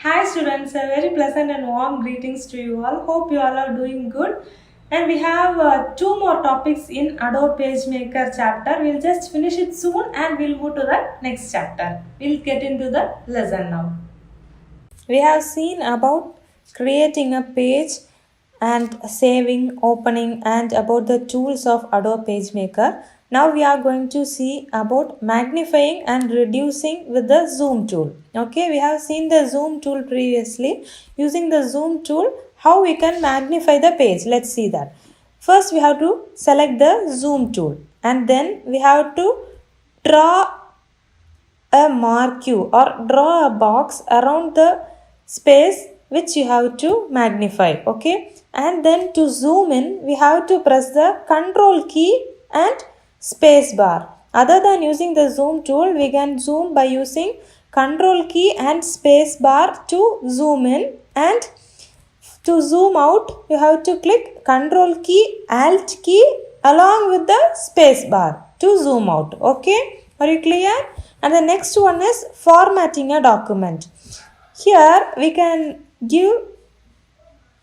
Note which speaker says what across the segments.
Speaker 1: Hi students, a very pleasant and warm greetings to you all. Hope you all are doing good. And we have two more topics in Adobe PageMaker chapter. We'll just finish it soon and we'll move to the next chapter. We'll get into the lesson now. We have seen about creating a page and saving, opening, and about the tools of Adobe PageMaker. Now we are going to see about magnifying and reducing with the zoom tool. Okay, we have seen the zoom tool previously. Using the zoom tool, how we can magnify the page. Let's see that. First, we have to select the zoom tool, and then we have to draw a marquee or draw a box around the space which you have to magnify. Okay, and then to zoom in we have to press the control key and space bar. Other than using the zoom tool, we can zoom by using control key and space bar to zoom in, and to zoom out you have to click control key alt key along with the space bar to zoom out. Okay, are you clear? And the next one is formatting a document. Here we can give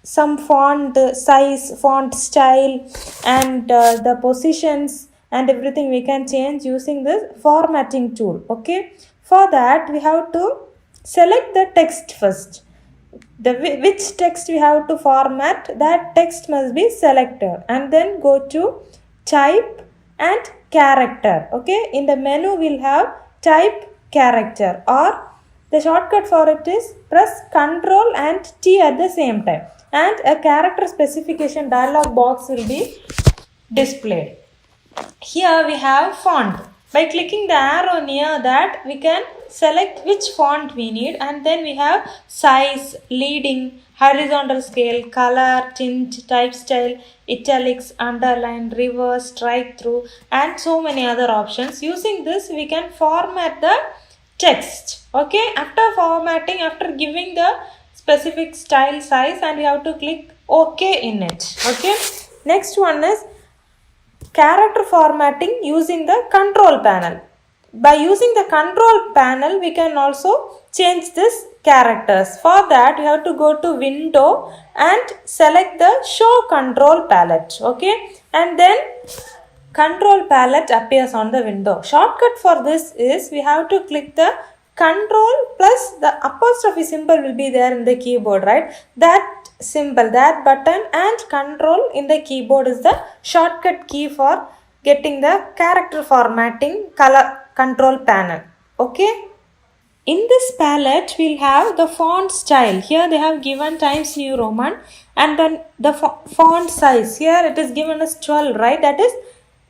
Speaker 1: some font size, font style, and the positions and everything we can change using this formatting tool. Okay, for that we have to select the text first. Which text we have to format, that text must be selected, and then go to type and character. Okay, in the menu we'll have type character, or the shortcut for it is press Ctrl and T at the same time, and a character specification dialog box will be displayed. Here we have font. By clicking the arrow near that, we can select which font we need, and then we have size, leading, horizontal scale, color, tint, type style, italics, underline, reverse, strike through, and so many other options. Using this, we can format the text. Okay, after formatting, after giving the specific style, size, and we have to click OK in it. Okay, next one is character formatting using the control panel. By using the control panel, we can also change this characters. For that, you have to go to window and select the show control palette. Okay, and then control palette appears on the window. Shortcut for this is we have to click the control plus the apostrophe symbol will be there in the keyboard, right? That symbol, that button and control in the keyboard is the shortcut key for getting the character formatting color control panel. Okay, in this palette we'll have the font style. Here they have given Times New Roman, and then the font size, here it is given as 12, right? That is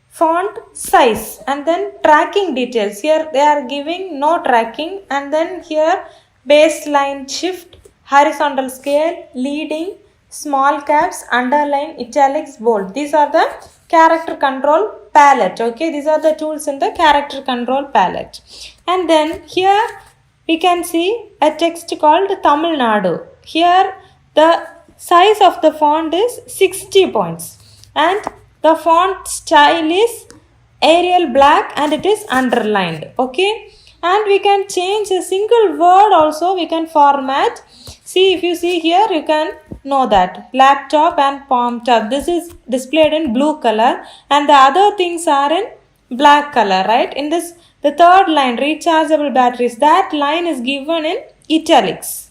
Speaker 1: font size. And then tracking details, here they are giving no tracking, and then here baseline, shift, horizontal scale, leading, small caps, underline, italics, bold. These are the character control palette. Okay, these are the tools in the character control palette. And then here we can see a text called Tamil Nadu. Here the size of the font is 60 points, and the font style is Arial black and it is underlined. Okay, and we can change a single word also, we can format. See, if you see here, you can know that laptop and palm top, this is displayed in blue color and the other things are in black color, right? In this, the third line, rechargeable batteries, that line is given in italics.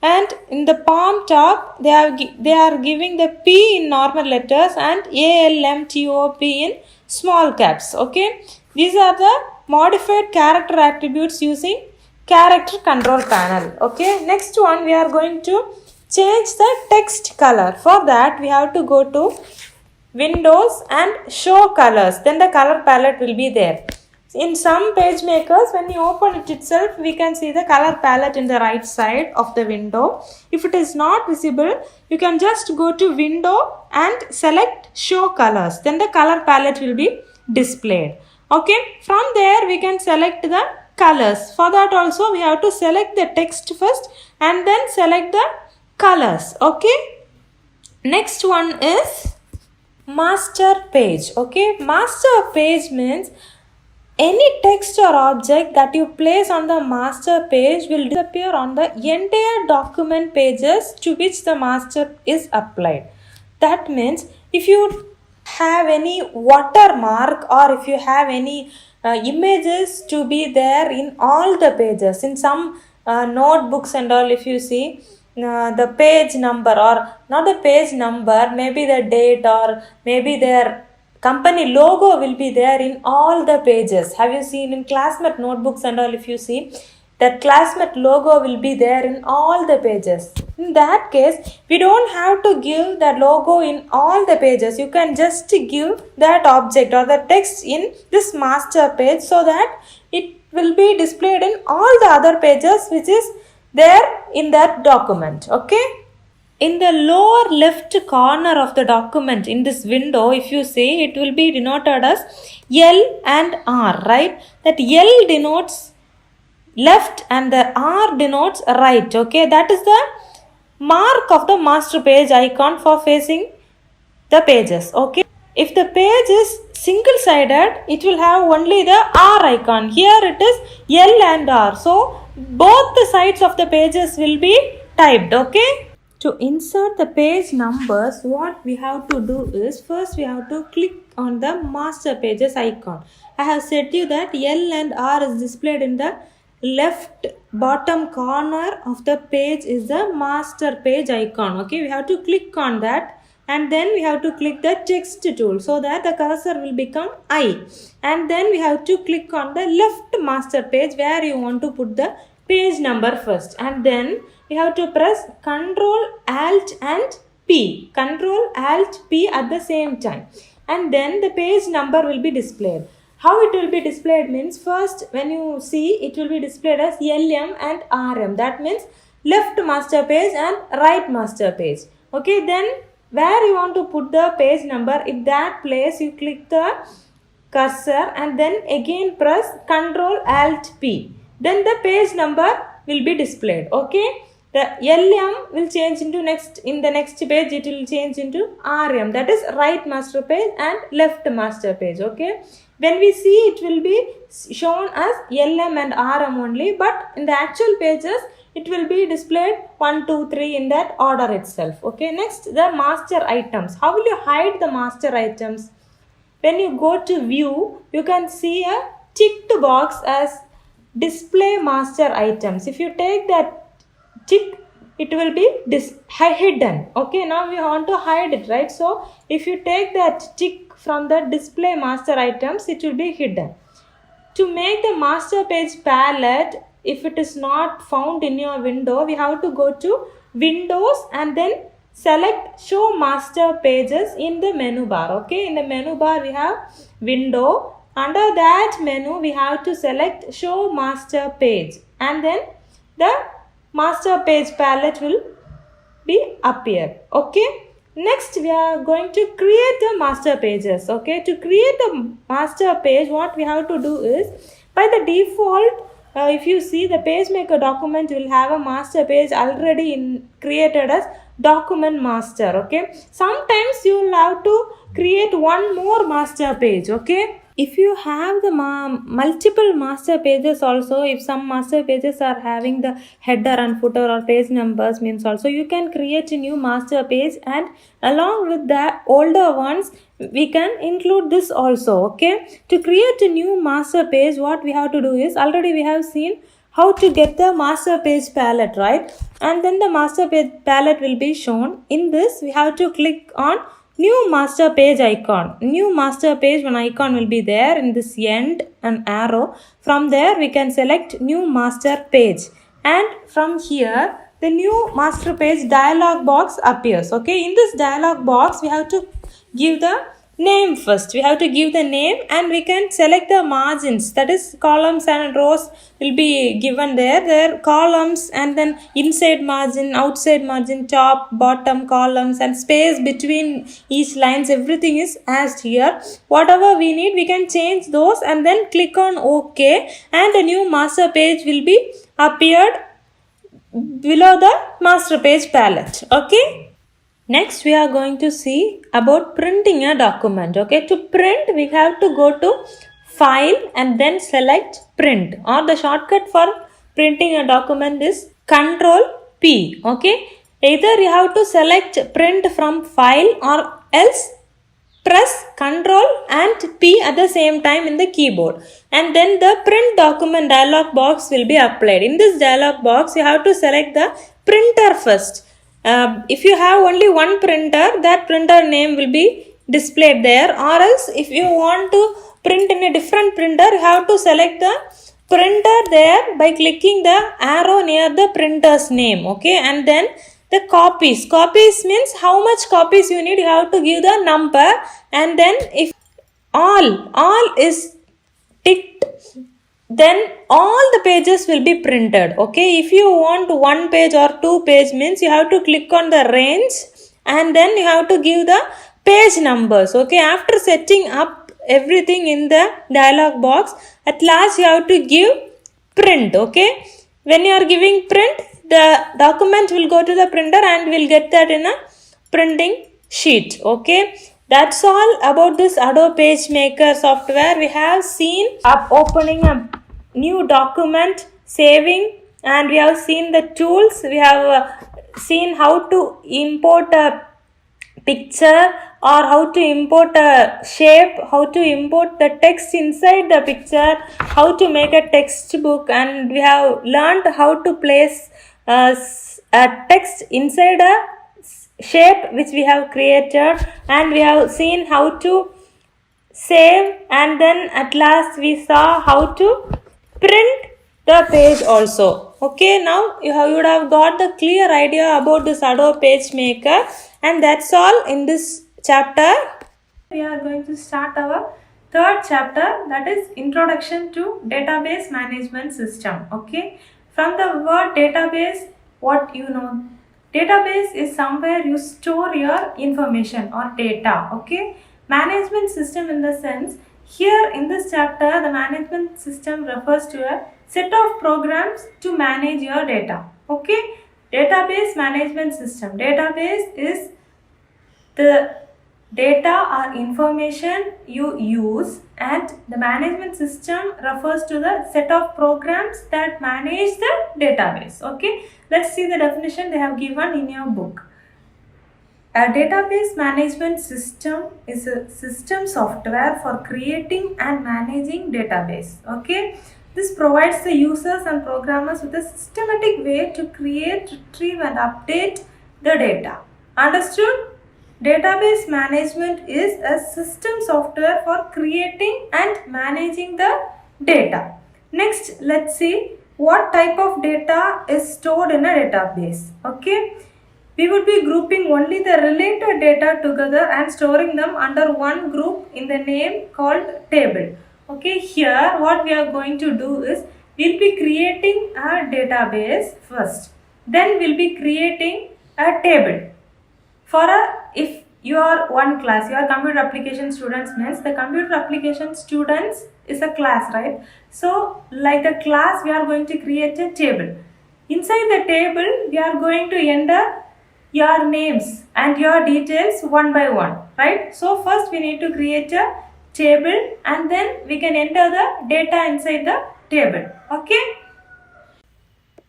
Speaker 1: And in the palm top, they are giving the P in normal letters and ALMTOP in small caps. Okay, these are the modified character attributes using character control panel. Okay, next one we are going to change the text color. For that we have to go to Windows and show colors. Then the color palette will be there. In some page makers, when you open it itself, we can see the color palette in the right side of the window. If it is not visible, you can just go to window and select show colors. Then the color palette will be displayed. Okay, from there we can select the colors. For that also we have to select the text first and then select the colors. Okay, next one is master page. Okay, master page means any text or object that you place on the master page will disappear on the entire document pages to which the master is applied. That means if you have any watermark or if you have any images to be there in all the pages, in some notebooks and all, if you see the page number or not the page number, maybe the date or maybe their company logo will be there in all the pages. Have you seen in classmate notebooks and all, if you see that classmate logo will be there in all the pages. In that case, we don't have to give the logo in all the pages. You can just give that object or the text in this master page so that it will be displayed in all the other pages which is there in that document. Okay. In the lower left corner of the document in this window, if you see, it will be denoted as L and R, right? That L denotes left and the R denotes right. Okay, that is the mark of the master page icon for facing the pages. Okay, if the page is single sided, it will have only the R icon. Here it is L and R. So both the sides of the pages will be typed. Okay. To insert the page numbers, what we have to do is first we have to click on the master pages icon. I have said to you that L and R is displayed in the left bottom corner of the page is the master page icon. Okay, we have to click on that and then we have to click the text tool so that the cursor will become I, and then we have to click on the left master page where you want to put the page number first, and then we have to press Ctrl Alt and P. Ctrl Alt P at the same time, and then the page number will be displayed. How it will be displayed means, first when you see, it will be displayed as LM and RM. That means left master page and right master page. Okay, then where you want to put the page number, if that place you click the cursor and then again press Ctrl Alt P. Then the page number will be displayed. Okay. The LM will change into in the next page it will change into RM, that is right master page and left master page. Okay, when we see it will be shown as LM and RM only, but in the actual pages it will be displayed 1, 2, 3 in that order itself. Okay, next the master items. How will you hide the master items? When you go to view, you can see a ticked box as display master items. If you take that tick, it will be hidden. Okay, now we want to hide it, right? So if you take that tick from the display master items, it will be hidden. To make the master page palette, if it is not found in your window, we have to go to Windows and then select show master pages in the menu bar. Okay, in the menu bar we have window. Under that menu we have to select show master page, and then the master page palette will be appear. Okay, next we are going to create the master pages. Okay, to create the master page, what we have to do is, by the default if you see, the PageMaker document will have a master page already created as document master. Okay, sometimes you will have to create one more master page. Okay, if you have the multiple master pages also, if some master pages are having the header and footer or page numbers means also, you can create a new master page, and along with the older ones we can include this also. Okay, to create a new master page, what we have to do is, already we have seen how to get the master page palette, right? And then the master page palette will be shown. In this we have to click on new master page icon. New master page one icon will be there in this end, an arrow. From there we can select new master page, and from here the new master page dialog box appears. Okay, in this dialog box we have to give the name first. We have to give the name, and we can select the margins, that is columns and rows will be given there. There columns, and then inside margin, outside margin, top, bottom columns, and space between each lines, everything is as here. Whatever we need we can change those, and then click on OK, and a new master page will be appeared below the master page palette. Okay, next we are going to see about printing a document. Okay, to print we have to go to file and then select print, or the shortcut for printing a document is Control P. Okay, either you have to select print from file or else press Ctrl and P at the same time in the keyboard, and then the print document dialog box will be applied. In this dialog box you have to select the printer first. If you have only one printer, that printer name will be displayed there, or else if you want to print in a different printer, you have to select the printer there by clicking the arrow near the printer's name. Okay, and then the copies means how much copies you need, you have to give the number, and then if all is ticked, then all the pages will be printed. Okay, if you want 1 page or 2 page means you have to click on the range and then you have to give the page numbers. Okay, after setting up everything in the dialog box, at last you have to give print. Okay, when you are giving print, the document will go to the printer and we'll get that in a printing sheet. Okay, that's all about this Adobe PageMaker software. We have seen opening a new document, saving, and we have seen the tools. We have seen how to import a picture or how to import a shape, how to import the text inside the picture, how to make a textbook, and we have learned how to place a text inside a shape which we have created, and we have seen how to save, and then at last we saw how to print the page also. Okay, now you would have got the clear idea about this Adobe PageMaker, and that's all in this chapter. We are going to start our third chapter, that is Introduction to Database Management System. Okay, from the word database, what you know? Database is somewhere you store your information or data. Okay, management system in the sense, here in this chapter the management system refers to a set of programs to manage your data. Okay, database management system. Database is the data or information you use, and the management system refers to the set of programs that manage the database. Okay, let's see the definition they have given in your book. A database management system is a system software for creating and managing database. Okay, this provides the users and programmers with a systematic way to create, retrieve and update the data. Understood? Database management is a system software for creating and managing the data. Next, let's see what type of data is stored in a database. Okay, we would be grouping only the related data together and storing them under one group in the name called table. Okay, here what we are going to do is, we'll be creating a database first, then we'll be creating a table. For if you are one class, you are computer application students, means the computer application students is a class, right? So like the class, we are going to create a table. Inside the table, we are going to enter your names and your details one by one, right? So first we need to create a table and then we can enter the data inside the table. Okay.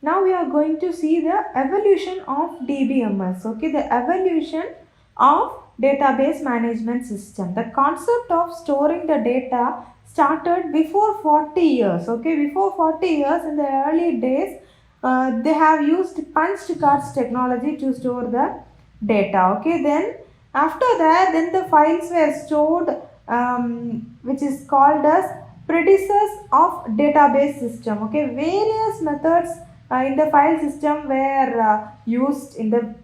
Speaker 1: Now we are going to see the evolution of DBMS. Okay, the evolution of database management system. The concept of storing the data started before 40 years. Okay, before 40 years, in the early days, they have used punched cards technology to store the data. Okay, then after that, then the files were stored, which is called as predecessors of database system. Okay, various methods in the file system were used in the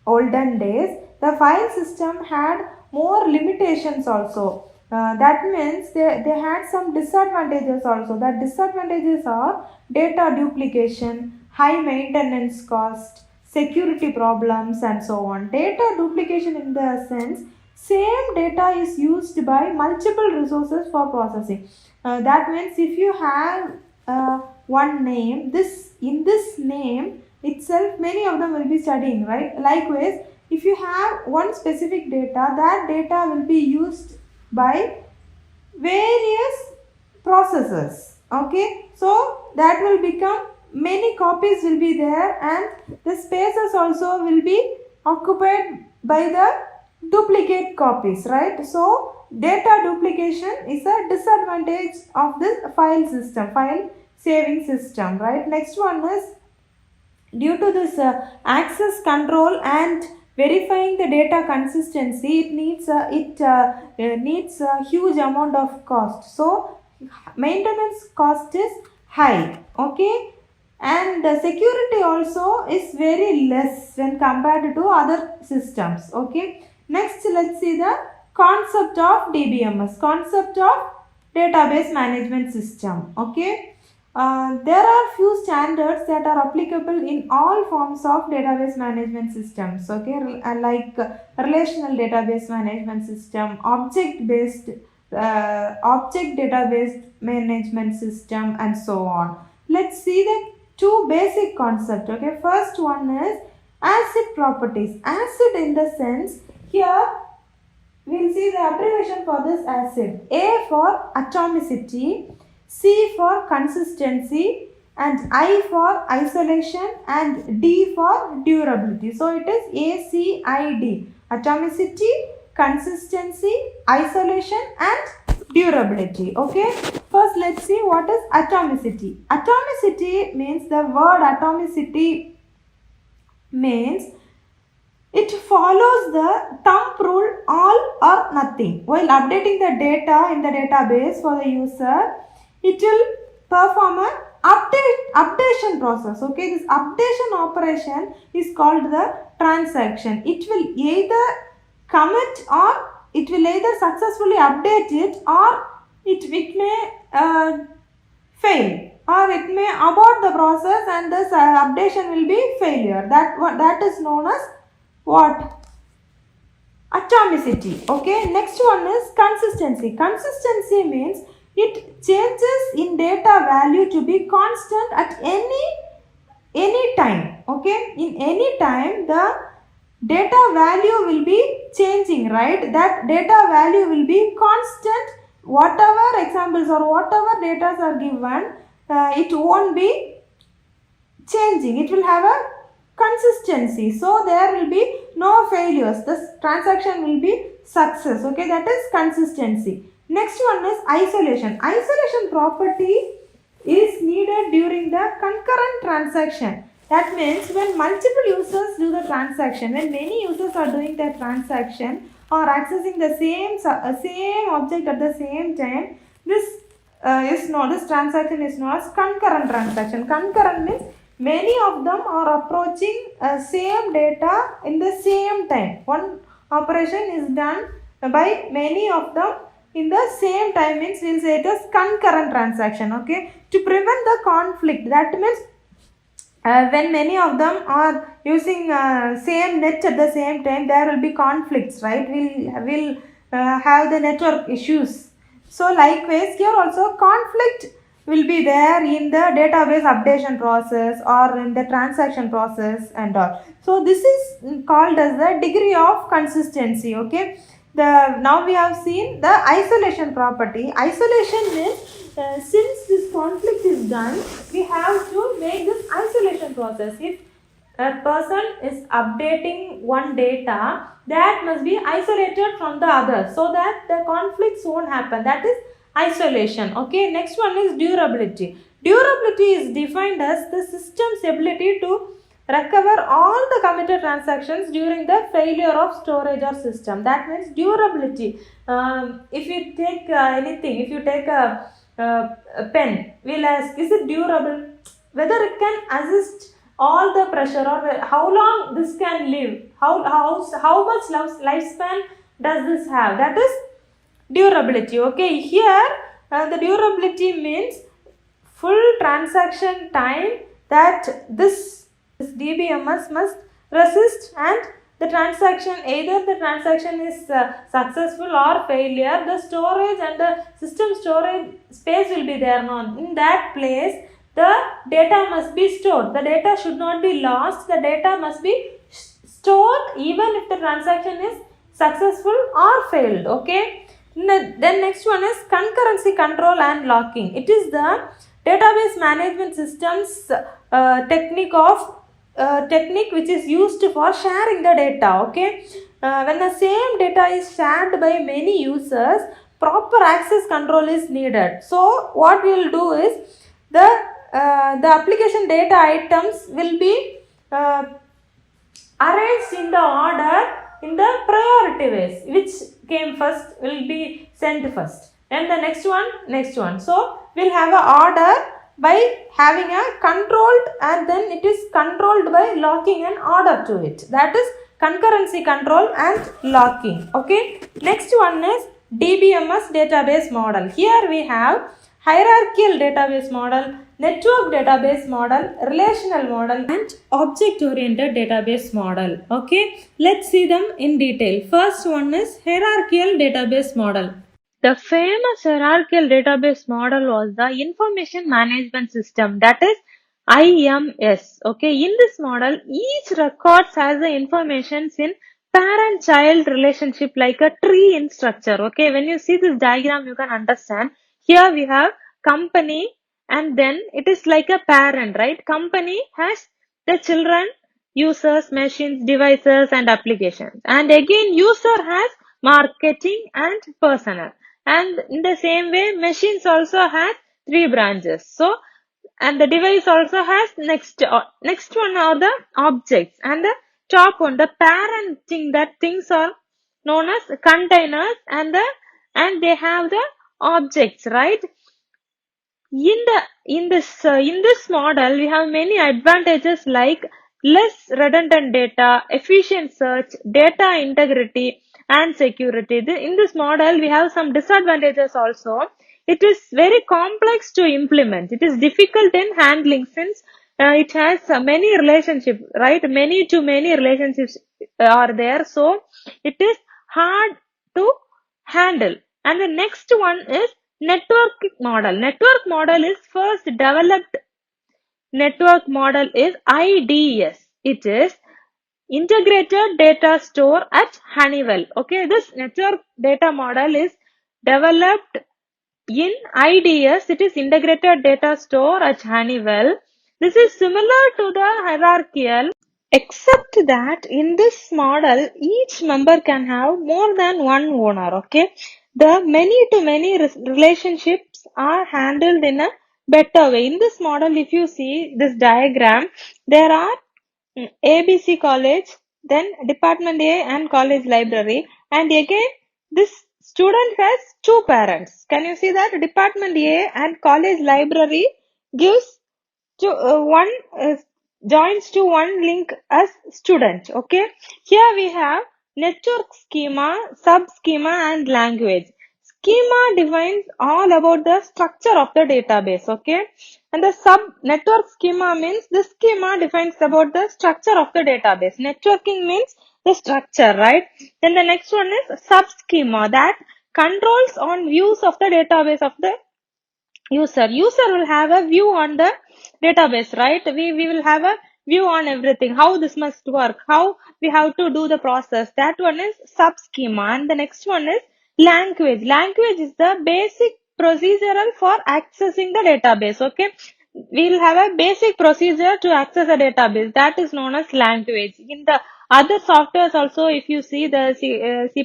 Speaker 1: olden days. The file system had more limitations also. That means they had some disadvantages also. The disadvantages are data duplication, high maintenance cost, security problems and so on. Data duplication in the sense, same data is used by multiple resources for processing. That means if you have one name, in this name itself many of them will be studying, right? Likewise, if you have one specific data, that data will be used by various
Speaker 2: processors. Okay, so that will become many copies will be there, and the spaces also will be occupied by the duplicate copies, right? So data duplication is a disadvantage of this file saving system, right? Next one is, due to this access control and verifying the data consistency, it needs a huge amount of cost. So maintenance cost is high. Okay, and security also is very less when compared to other systems. Okay, next let's see the concept of DBMS, concept of database management system. Okay, there are few standards that are applicable in all forms of database management systems. Okay, like relational database management system, object database management system, and so on. Let's see the two basic concepts. Okay, first one is ACID properties. ACID in the sense, here we'll see the abbreviation for this ACID. A for atomicity, C for consistency, and I for isolation, and D for durability. So it is ACID: atomicity, consistency, isolation, and durability. Okay, first let's see what is atomicity. Atomicity means, the word atomicity means it follows the thumb rule, all or nothing. While updating the data in the database for the user, it will perform an updation process. Okay, this updation operation is called the transaction. It will either commit, or it will either successfully update it, or it may fail, or it may abort the process, and this updation will be failure. That is known as what? Atomicity. Okay, next one is consistency. Consistency means it changes in data value to be constant at any time. Okay, in any time the data value will be changing, right? That data value will be constant. Whatever examples or whatever data are given, it won't be changing. It will have a consistency, so there will be no failures. This transaction will be success. Okay, that is consistency. Next one is isolation. Isolation property is needed during the concurrent transaction. That means when multiple users do the transaction, when many users are doing the transaction or accessing the same object at the same time, this transaction is known as concurrent transaction. Concurrent means many of them are approaching same data in the same time. One operation is done by many of them in the same time, means we'll say it is concurrent transaction. Okay, to prevent the conflict, that means when many of them are using same net at the same time, there will be conflicts, right? We'll have the network issues. So likewise here also conflict will be there in the database updation process or in the transaction process and all. So this is called as the degree of consistency. Okay, now we have seen the isolation property. Isolation means since this conflict is done, we have to make this isolation process. If a person is updating one data, that must be isolated from the other, so that the conflicts won't happen. That is isolation. Okay, next one is durability. Durability is defined as the system's ability to recover all the committed transactions during the failure of storage or system. That means durability. If you take anything, if you take a pen, we'll ask, is it durable? Whether it can resist all the pressure, or how long this can live, how much lifespan does this have? That is durability. Okay, here the durability means full transaction time that this DBMS must resist, and the transaction, either the transaction is successful or failure, the storage and the system storage space will be there. Now in that place the data must be stored. The data should not be lost. The data must be stored even if the transaction is successful or failed. Okay, Then next one is concurrency control and locking. It is the database management systems technique which is used for sharing the data. Okay, when the same data is shared by many users, proper access control is needed. So what we will do is the application data items will be arranged in the order in the priority ways. Which came first will be sent first, and the next one. So we'll have a order by having a controlled, and then it is controlled by locking an order to it. That is concurrency control and locking. Okay, next one is DBMS database model. Here we have hierarchical database model, network database model, relational model, and object oriented database model. Okay, let's see them in detail. First one is hierarchical database model.
Speaker 3: The famous hierarchical database model was the information management system, that is IMS. Okay, in this model, each record has the information in parent-child relationship like a tree in structure. Okay, when you see this diagram, you can understand. Here we have company, and then it is like a parent, right? Company has the children, users, machines, devices, and applications. And again, user has marketing and personnel. And in the same way, machines also has three branches. So, and the device also has next one are the objects, and the top one, the parent thing, that things are known as containers, and they have the objects, right? In this model, we have many advantages like less redundant data, efficient search, data integrity, and security. In this model, we have some disadvantages also. It is very complex to implement. It is difficult in handling since it has many relationships, right? Many to many relationships are there, so it is hard to handle. And the next one is network model. Network model is first developed. Network model is IDS. It is integrated data store at Honeywell. Okay, this network data model is developed in IDS. It is integrated data store at Honeywell. This is similar to the hierarchical, except that in this model, each member can have more than one owner. Okay, the many to many relationships are handled in a better way. In this model, if you see this diagram, there are ABC college, then department A and college library, and again this student has two parents. Can you see that? Department A and college library gives to one joins to one link as student. Okay, here we have network schema, sub schema, and language. Schema defines all about the structure of the database. Okay, and the sub network schema means the schema defines about the structure of the database. Networking means the structure, right? Then the next one is sub schema, that controls on views of the database of the user will have a view on the database, right? We will have a view on everything, how this must work, how we have to do the process. That one is sub schema. And the next one is language. Language is the basic procedural for accessing the database. Okay, we will have a basic procedure to access a database, that is known as language. In the other softwares also, if you see the C++,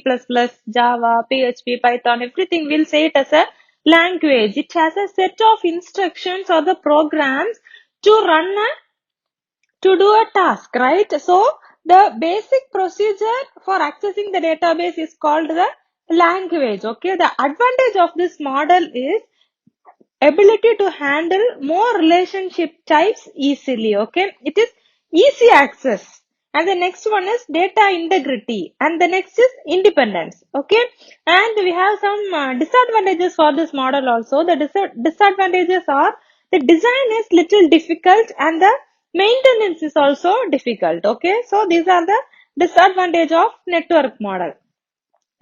Speaker 3: Java, PHP, Python, everything we'll say it as a language. It has a set of instructions or the programs to run to do a task, right? So the basic procedure for accessing the database is called the language. Okay, the advantage of this model is ability to handle more relationship types easily. Okay, it is easy access. And the next one is data integrity, and the next is independence. Okay, and we have some disadvantages for this model also. The disadvantages are the design is little difficult and the maintenance is also difficult. Okay, so these are the disadvantage of network model.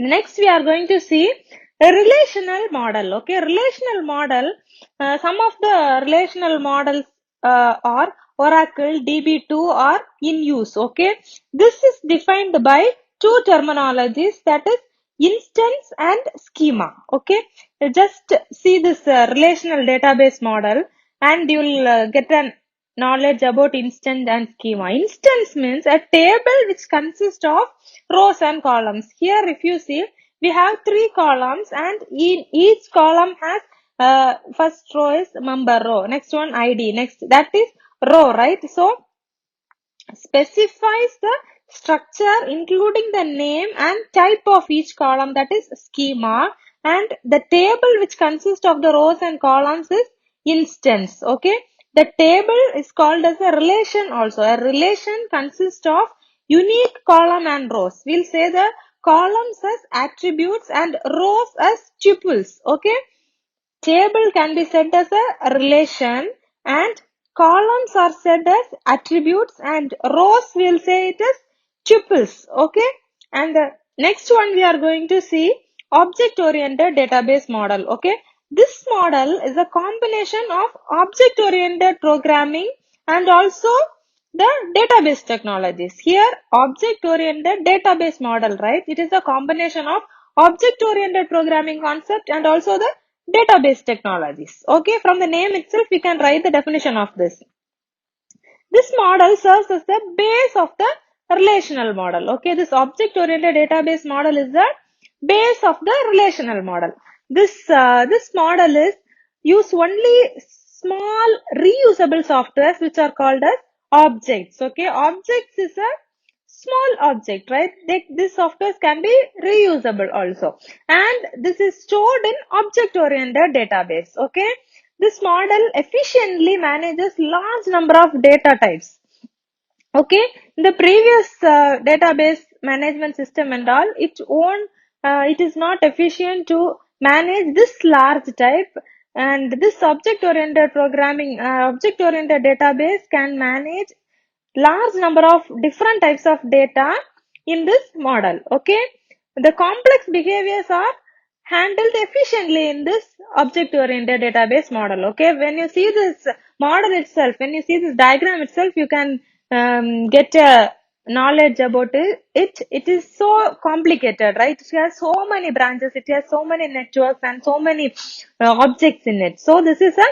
Speaker 3: Next, we are going to see a relational model. Okay, relational model. Some of the relational models are Oracle, DB2 are in use. Okay, this is defined by two terminologies, that is instance and schema. Okay, just see this relational database model and you will get a knowledge about instance and schema. Instance means a table which consists of rows and columns. Here if you see, we have 3 columns and in each column has first row is member row, next one ID, next that is row, right? So specifies the structure including the name and type of each column, that is schema, and the table which consists of the rows and columns is instance. Okay, the table is called as a relation also. A relation consists of unique column and rows. We'll say the columns as attributes and rows as tuples. Okay, table can be said as a relation and columns are said as attributes and rows we'll say it as tuples. Okay, and the next one we are going to see object oriented database model. Okay, this model is a combination of object oriented programming and also the database technologies. Here object oriented database model, right? It is a combination of object oriented programming concept and also the database technologies. Okay, from the name itself we can write the definition of this. This model serves as the base of the relational model. Okay, this object oriented database model is the base of the relational model. This model is use only small reusable softwares which are called as objects. Okay, objects is a small object, right? This software can be reusable also, and this is stored in object oriented database. Okay, this model efficiently manages large number of data types. Okay, in the previous database management system and all, it is not efficient to manage this large type, and this object oriented programming, object oriented database can manage large number of different types of data in this model. Okay, the complex behaviors are handled efficiently in this object oriented database model. Okay, when you see this model itself, when you see this diagram itself, you can get a knowledge about it is so complicated, right? It has so many branches, it has so many networks and so many objects in it. So this is a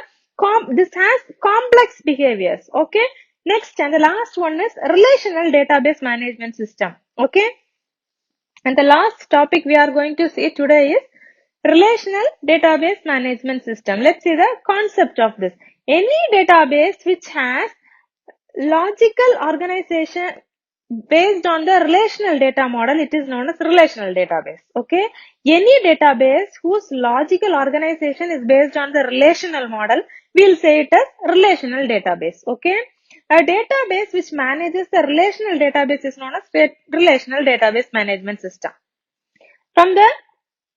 Speaker 3: this has complex behaviors. Okay, next and the last one is relational database management system. Okay, and the last topic we are going to see today is relational database management system. Let's see the concept of this. Any database which has logical organization based on the relational data model, it is known as relational database. Okay, any database whose logical organization is based on the relational model, we'll say it as relational database. Okay, a database which manages the relational database is known as relational database management system. From the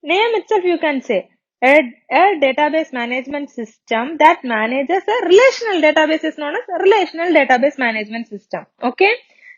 Speaker 3: name itself you can say a database management system that manages a relational database is known as relational database management system. Okay,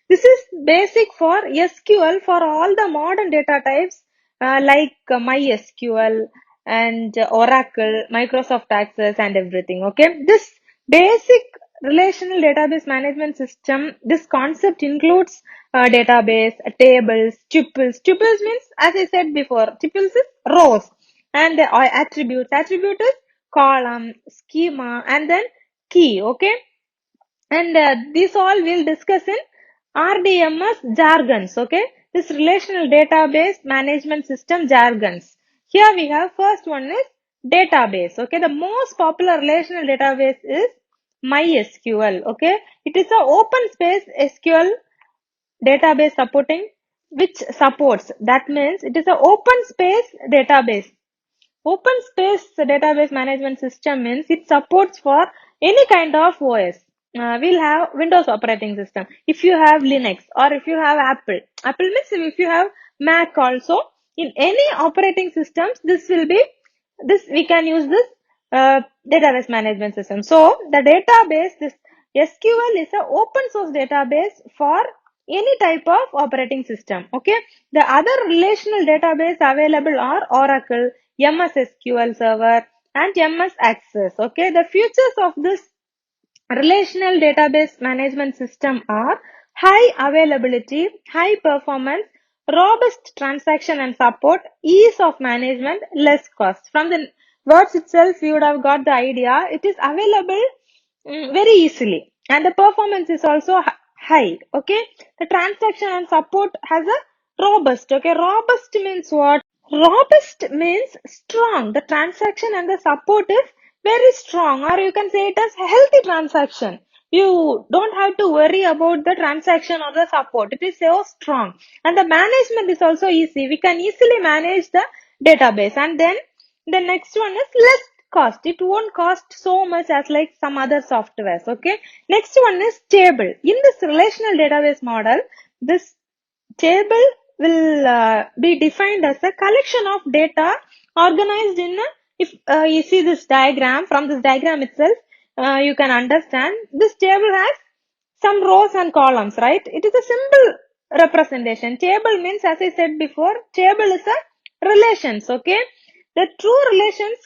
Speaker 3: this is basic for SQL for all the modern data types like MySQL and Oracle, Microsoft Access and everything. Okay, this basic relational database management system, this concept includes database, tables, tuples. Tuples means, as I said before, tuples is rows, and attributes. Attribute is column, schema, and then key. Okay, and this all we'll discuss in RDMS jargons. Okay, this relational database management system jargons. Here we have first one is database. Okay, the most popular relational database is MySQL. Okay, it is a open space SQL database which supports, that means it is an open space database. Open space database management system means it supports for any kind of OS. We'll have Windows operating system. If you have Linux or if you have Apple means if you have Mac also, in any operating systems, this we can use this database management system. So the database, this SQL is an open source database for any type of operating system. Okay, the other relational database available are Oracle, MS SQL Server and MS Access. Okay, the features of this relational database management system are high availability, high performance, robust transaction and support, ease of management, less cost. From the words itself, you would have got the idea. It is available very easily, and the performance is also high. Okay, the transaction and support has a robust. Okay, robust means what? Robust means strong. The transaction and the support is very strong, or you can say it as healthy transaction. You don't have to worry about the transaction or the support. It is so strong. And the management is also easy. We can easily manage the database. And then the next one is less cost. It won't cost so much as like some other softwares. Okay. Next one is table. In this relational database model, this table will be defined as a collection of data organized in a, if you see this diagram, from this diagram itself, you can understand this table has some rows and columns, right? It is a simple representation. Table means, as I said before, table is a relations, okay? The true relations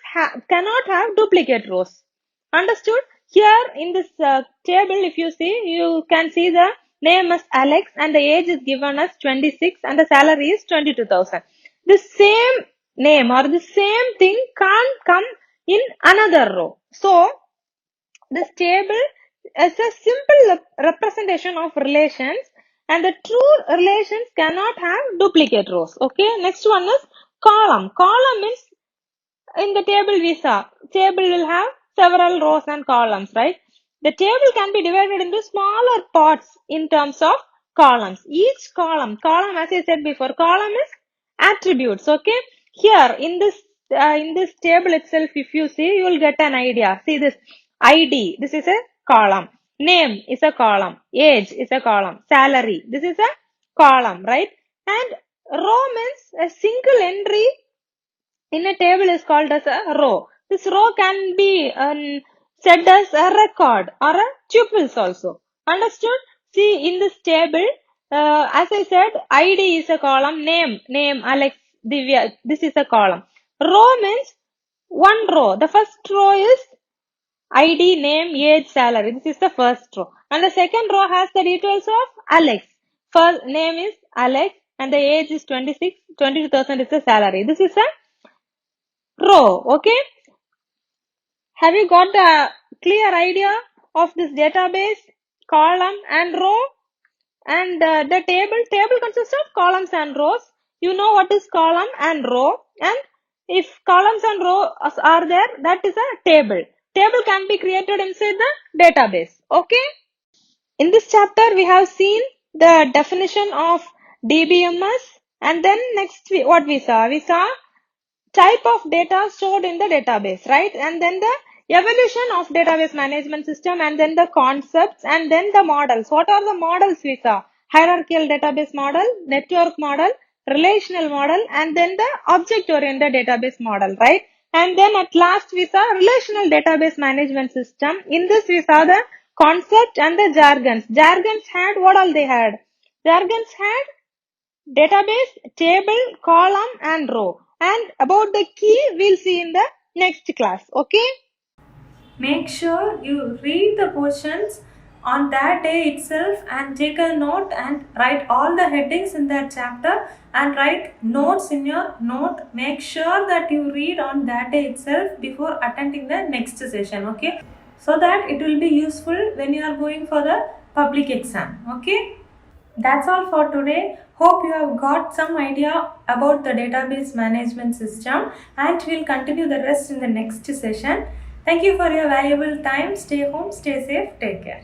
Speaker 3: cannot have duplicate rows. Understood? Here in this table, if you see, you can see the name is Alex and the age is given as 26 and the salary is 22,000. The same name or the same thing can't come in another row. So, this table is a simple representation of relations, and the true relations cannot have duplicate rows. Okay, next one is column. Column means in the table we saw, table will have several rows and columns, right? The table can be divided into smaller parts in terms of columns. Each column, as I said before, column is attributes. Okay, here in this table itself, if you see, you will get an idea. See this ID, this is a column. Name is a column. Age is a column. Salary, this is a column, right? And row means a single entry in a table is called as a row. This row can be said as a record or a tuples also. Understood? See in this table, as I said, ID is a column, name Alex, Divya, this is a column. Row means one row. The first row is ID, name, age, salary. This is the first row. And the second row has the details of Alex. First name is Alex and the age is 26, 22,000 is the salary. This is a row. Okay, have you got the clear idea of this database, column and row? And the table consists of columns and rows. You know what is column and row, and if columns and rows are there, that is a table. Table can be created inside the database. Okay, in this chapter we have seen the definition of DBMS, and then next what we saw type of data stored in the database, right? And then the evolution of database management system, and then the concepts, and then the models. What are the models we saw? Hierarchical database model, network model, relational model, and then the object-oriented database model, right? And then at last we saw relational database management system. In this we saw the concept and the jargons. Jargons had, what all they had? Jargons had database, table, column and row. And about the key we'll see in the next class. Okay.
Speaker 1: Make sure you read the portions on that day itself and take a note and write all the headings in that chapter and write notes in your note. Make sure that you read on that day itself before attending the next session, okay? So that it will be useful when you are going for the public exam, okay? That's all for today. Hope you have got some idea about the database management system, and we'll continue the rest in the next session. Thank you for your valuable time. Stay home, stay safe, take care.